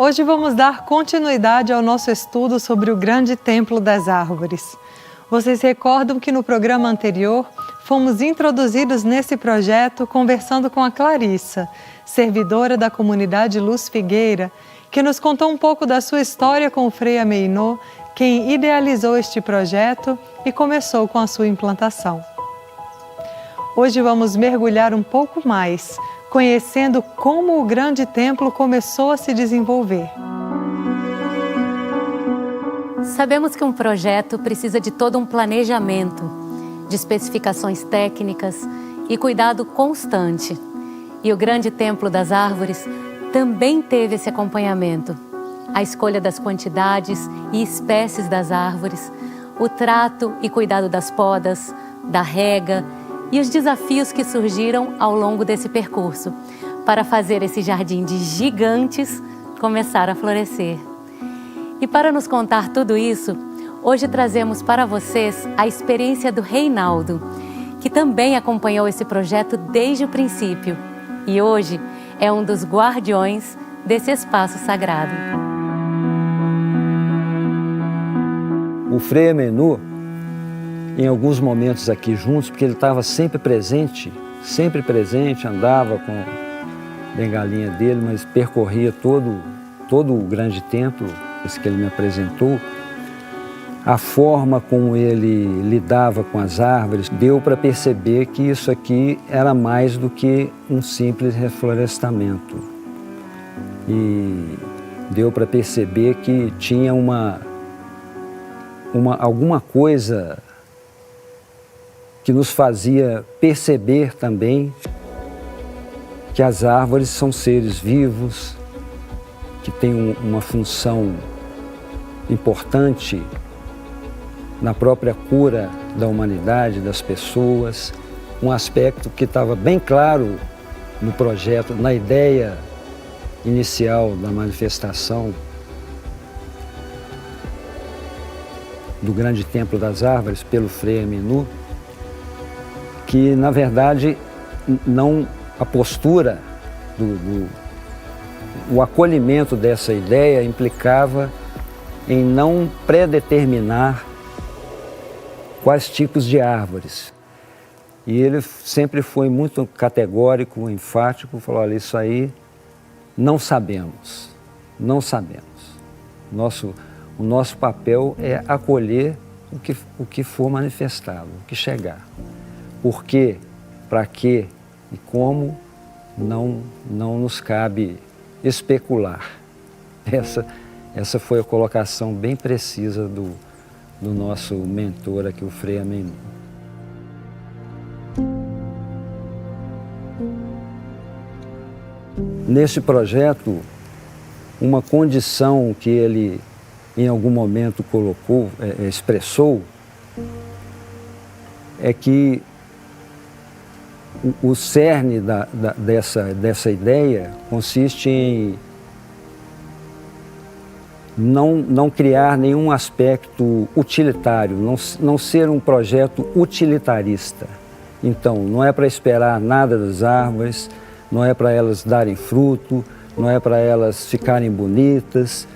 Hoje vamos dar continuidade ao nosso estudo sobre o grande templo das árvores. Vocês recordam que no programa anterior fomos introduzidos nesse projeto conversando com a Clarissa, servidora da comunidade Luz Figueira, que nos contou um pouco da sua história com o Frei Ameinô, quem idealizou este projeto e começou com a sua implantação. Hoje vamos mergulhar um pouco mais, conhecendo como o grande templo começou a se desenvolver. Sabemos que um projeto precisa de todo um planejamento, de especificações técnicas e cuidado constante. E o grande templo das árvores também teve esse acompanhamento. A escolha das quantidades e espécies das árvores, o trato e cuidado das podas, da rega e os desafios que surgiram ao longo desse percurso para fazer esse jardim de gigantes começar a florescer. E para nos contar tudo isso, hoje trazemos para vocês a experiência do Reinaldo, que também acompanhou esse projeto desde o princípio e hoje é um dos guardiões desse espaço sagrado. O Frei Ameinô, em alguns momentos aqui juntos, porque ele estava sempre presente, andava com a bengalinha dele, mas percorria todo o grande templo, esse que ele me apresentou. A forma como ele lidava com as árvores, deu para perceber que isso aqui era mais do que um simples reflorestamento. E deu para perceber que tinha alguma coisa que nos fazia perceber também que as árvores são seres vivos, que têm uma função importante na própria cura da humanidade, das pessoas, um aspecto que estava bem claro no projeto, na ideia inicial da manifestação do grande templo das árvores pelo Frei Ameinô, que na verdade a postura, o acolhimento dessa ideia implicava em não predeterminar quais tipos de árvores. E ele sempre foi muito categórico, enfático, falou, olha, isso aí não sabemos. O nosso papel é acolher o que for manifestado, o que chegar. Por quê, para quê e como, não nos cabe especular. Essa foi a colocação bem precisa do nosso mentor aqui, o Frei Ameinô. Nesse projeto, uma condição que ele em algum momento colocou, expressou, é que o cerne dessa ideia consiste em não criar nenhum aspecto utilitário, não ser um projeto utilitarista. Então, não é para esperar nada das árvores, não é para elas darem fruto, não é para elas ficarem bonitas,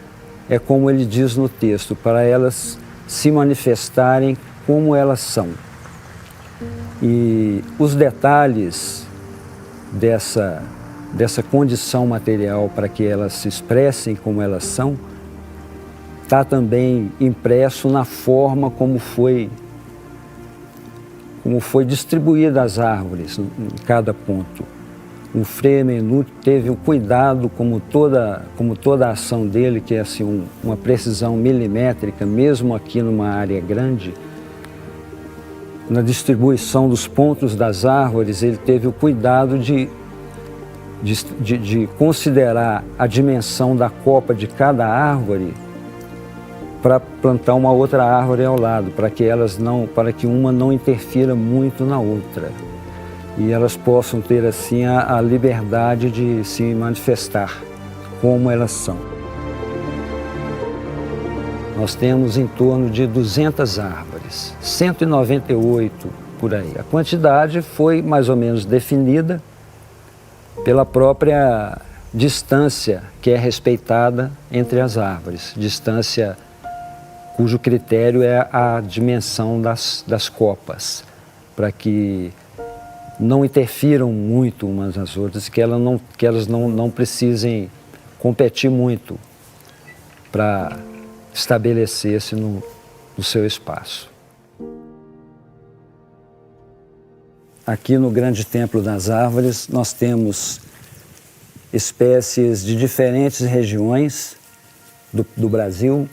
é como ele diz no texto, para elas se manifestarem como elas são. E os detalhes dessa condição material para que elas se expressem como elas são, está também impresso na forma como foi distribuída as árvores em cada ponto. O Frei Ameinô teve o cuidado, como toda a ação dele, que é assim, uma precisão milimétrica, mesmo aqui numa área grande, na distribuição dos pontos das árvores, ele teve o cuidado de considerar a dimensão da copa de cada árvore para plantar uma outra árvore ao lado, para que uma não interfira muito na outra. E elas possam ter assim a liberdade de se manifestar como elas são. Nós temos em torno de 200 árvores, 198 por aí. A quantidade foi mais ou menos definida pela própria distância que é respeitada entre as árvores, distância cujo critério é a dimensão das copas, para que não interfiram muito umas nas outras, que elas não precisem competir muito para estabelecer-se no seu espaço. Aqui no Grande Templo das Árvores nós temos espécies de diferentes regiões do Brasil,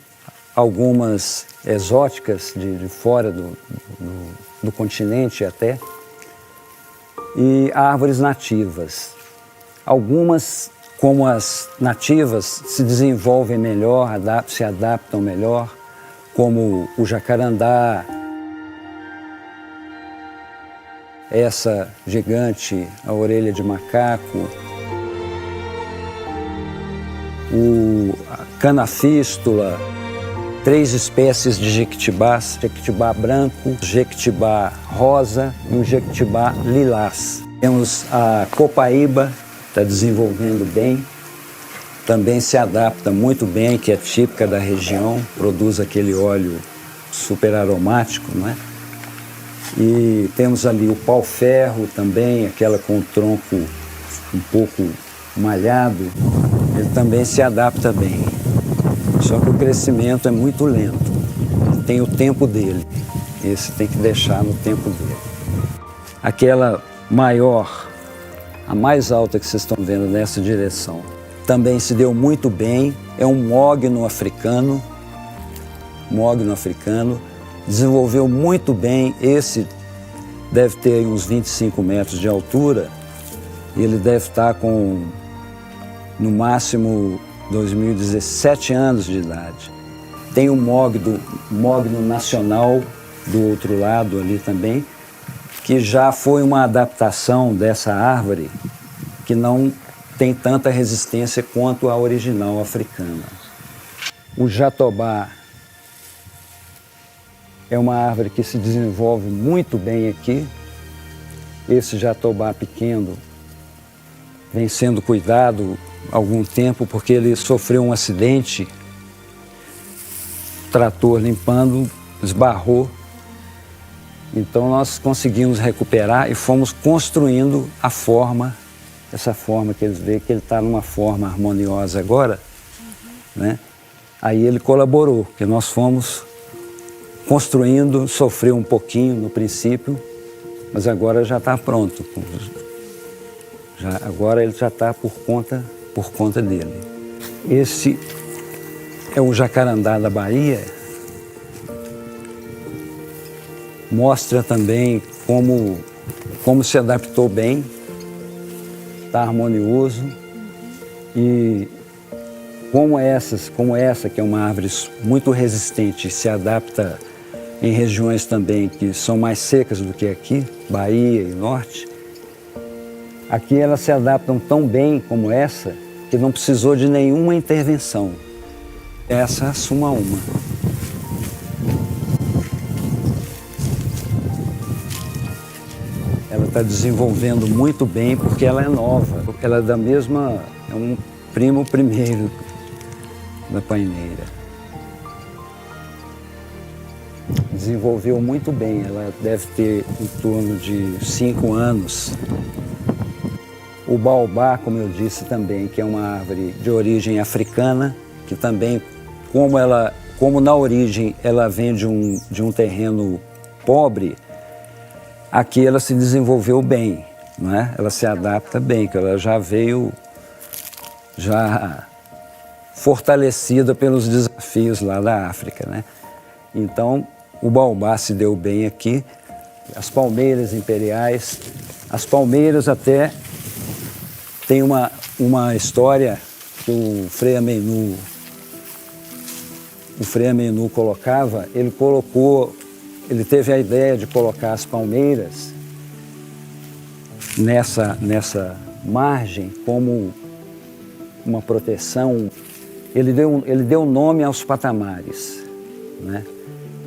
algumas exóticas de fora do continente até, e árvores nativas. Algumas, como as nativas, se desenvolvem melhor, se adaptam melhor, como o jacarandá, essa gigante, a orelha de macaco, a canafístula, 3 espécies de jequitibás, jequitibá branco, jequitibá rosa e o jequitibá lilás. Temos a copaíba, está desenvolvendo bem, também se adapta muito bem, que é típica da região, produz aquele óleo super aromático, não é? E temos ali o pau-ferro também, aquela com o tronco um pouco malhado, ele também se adapta bem. Só que o crescimento é muito lento, tem o tempo dele, esse tem que deixar no tempo dele. Aquela maior, a mais alta que vocês estão vendo nessa direção, também se deu muito bem, é um mogno africano, desenvolveu muito bem, esse deve ter aí uns 25 metros de altura, e ele deve estar com, no máximo, 2017 anos de idade. Tem o mogno nacional do outro lado ali também, que já foi uma adaptação dessa árvore que não tem tanta resistência quanto a original africana. O jatobá é uma árvore que se desenvolve muito bem aqui. Esse jatobá pequeno vem sendo cuidado há algum tempo porque ele sofreu um acidente, o trator limpando, esbarrou. Então nós conseguimos recuperar e fomos construindo a forma, essa forma que eles veem que ele está numa forma harmoniosa agora, né? Aí ele colaborou, porque nós fomos construindo, sofreu um pouquinho no princípio, mas agora já está pronto. Agora ele já está por conta dele. Esse é o jacarandá da Bahia. Mostra também como se adaptou bem, está harmonioso e como essa que é uma árvore muito resistente, se adapta em regiões também que são mais secas do que aqui, Bahia e Norte. Aqui elas se adaptam tão bem como essa que não precisou de nenhuma intervenção. Essa suma uma. Ela está desenvolvendo muito bem porque ela é nova. Ela é um primo primeiro da paineira. Desenvolveu muito bem, ela deve ter em torno de 5 anos. O baobá, como eu disse também, que é uma árvore de origem africana, que também, como na origem ela vem de um terreno pobre, aqui ela se desenvolveu bem, não é? Ela se adapta bem, que ela já veio fortalecida pelos desafios lá da África, né? Então, o baobá se deu bem aqui, as palmeiras imperiais, as palmeiras até tem uma história que o Frei Amenu colocava, ele teve a ideia de colocar as palmeiras nessa margem como uma proteção. Ele deu nome aos patamares, né?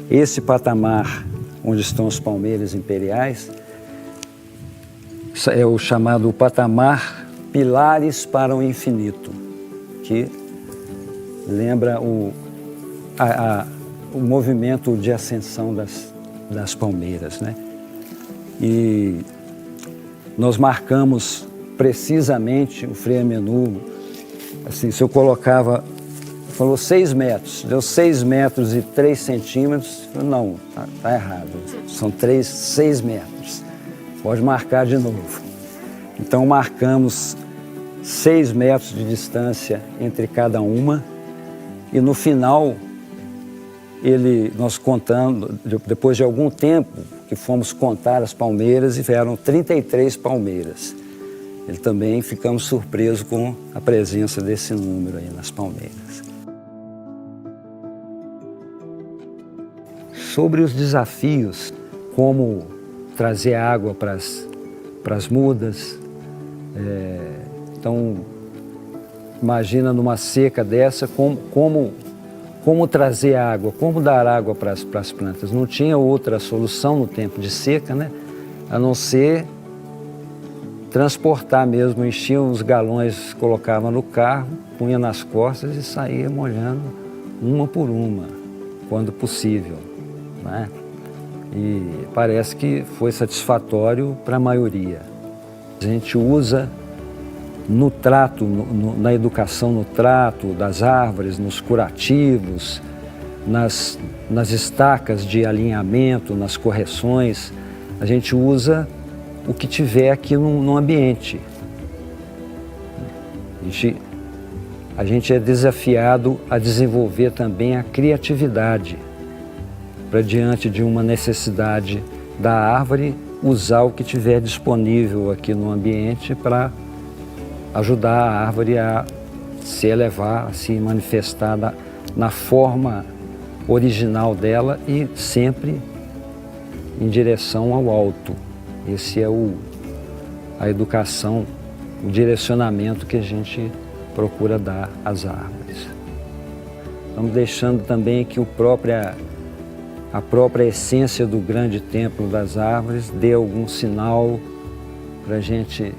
Esse patamar onde estão as palmeiras imperiais é o chamado patamar Pilares para o Infinito, que lembra o movimento de ascensão das palmeiras, né? E nós marcamos precisamente o Frei Amenu, assim, se eu colocava, falou 6 metros, deu 6 metros e 3 centímetros, não, tá errado, são 6 metros, pode marcar de novo. Então marcamos 6 metros de distância entre cada uma e no final, nós contando, depois de algum tempo que fomos contar as palmeiras e vieram 33 palmeiras. Ele também ficamos surpresos com a presença desse número aí nas palmeiras. Sobre os desafios, como trazer água para as mudas, então imagina numa seca dessa como trazer água, como dar água para as plantas. Não tinha outra solução no tempo de seca, né? A não ser transportar mesmo, enchia os galões, colocava no carro, punha nas costas e saía molhando uma por uma, quando possível, né? E parece que foi satisfatório para a maioria. A gente usa no trato, na educação no trato das árvores, nos curativos, nas estacas de alinhamento, nas correções, a gente usa o que tiver aqui no ambiente. A gente é desafiado a desenvolver também a criatividade para, diante de uma necessidade da árvore, usar o que tiver disponível aqui no ambiente para ajudar a árvore a se elevar, a se manifestar na forma original dela e sempre em direção ao alto. Esse é a educação, o direcionamento que a gente procura dar às árvores. Estamos deixando também que a própria essência do grande templo das árvores dê algum sinal para a gente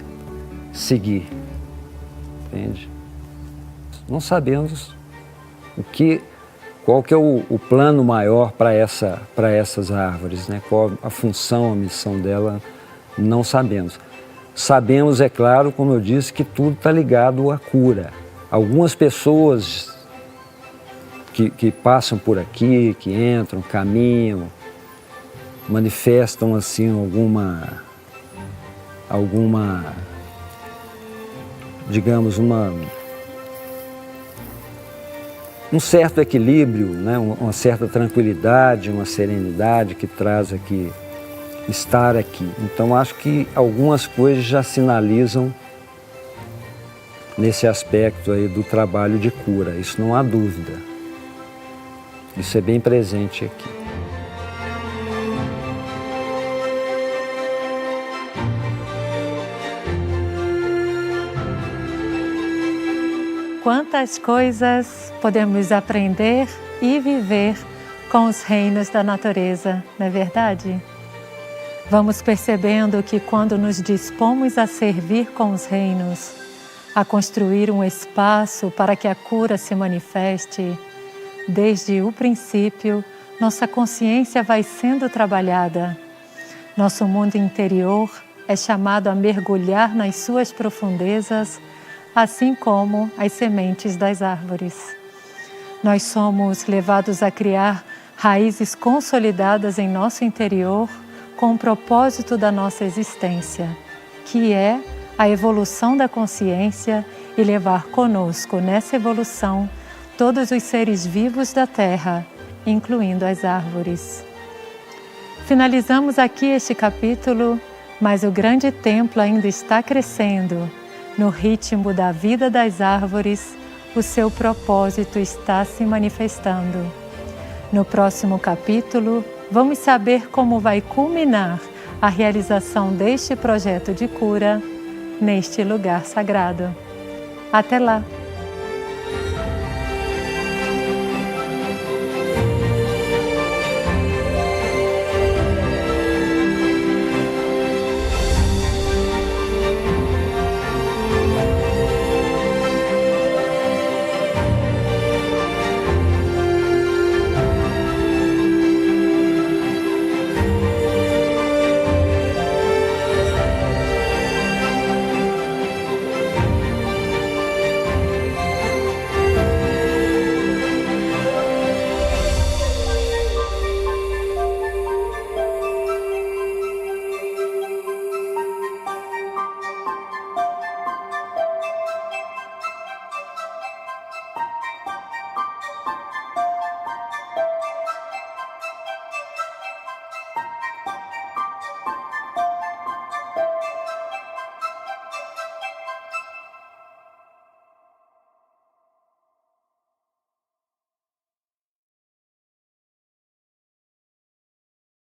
seguir. Entende? Não sabemos qual que é o plano maior para essas árvores, né? Qual a função, a missão dela, não sabemos. Sabemos, é claro, como eu disse, que tudo está ligado à cura. Algumas pessoas que passam por aqui, que entram, caminham, manifestam assim digamos, um certo equilíbrio, né? Uma certa tranquilidade, uma serenidade que traz aqui, estar aqui. Então acho que algumas coisas já sinalizam nesse aspecto aí do trabalho de cura, isso não há dúvida. Isso é bem presente aqui. Quantas coisas podemos aprender e viver com os reinos da natureza, não é verdade? Vamos percebendo que quando nos dispomos a servir com os reinos, a construir um espaço para que a cura se manifeste, desde o princípio, nossa consciência vai sendo trabalhada. Nosso mundo interior é chamado a mergulhar nas suas profundezas, assim como as sementes das árvores. Nós somos levados a criar raízes consolidadas em nosso interior com o propósito da nossa existência, que é a evolução da consciência e levar conosco nessa evolução todos os seres vivos da Terra, incluindo as árvores. Finalizamos aqui este capítulo, mas o grande templo ainda está crescendo. No ritmo da vida das árvores, o seu propósito está se manifestando. No próximo capítulo, vamos saber como vai culminar a realização deste projeto de cura neste lugar sagrado. Até lá!